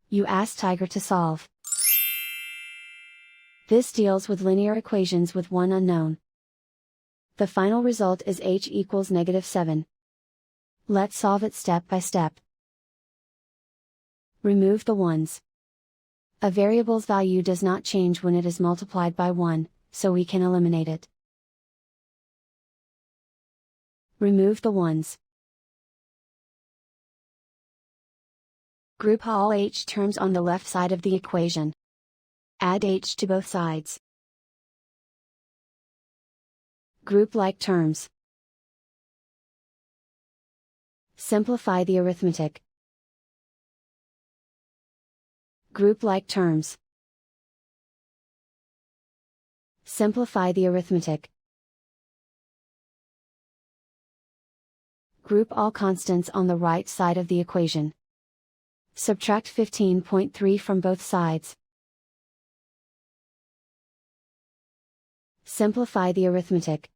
You ask Tiger to solve. This deals with linear equations with one unknown. The final result is h equals -7. Let's solve it step by step. Remove the ones. A variable's value does not change when it is multiplied by 1, so we can eliminate it. Remove the ones. Group all h terms on the left side of the equation. Add h to both sides. Group like terms. Simplify the arithmetic. Group like terms. Simplify the arithmetic. Group all constants on the right side of the equation. Subtract 15.3 from both sides. Simplify the arithmetic.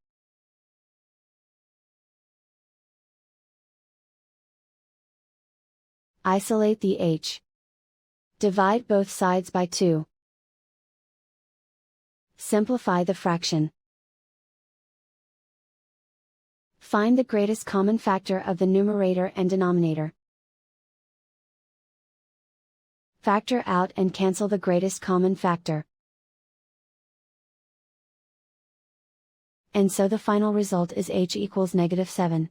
Isolate the h. Divide both sides by 2. Simplify the fraction. Find the greatest common factor of the numerator and denominator. Factor out and cancel the greatest common factor. And so the final result is h equals -7.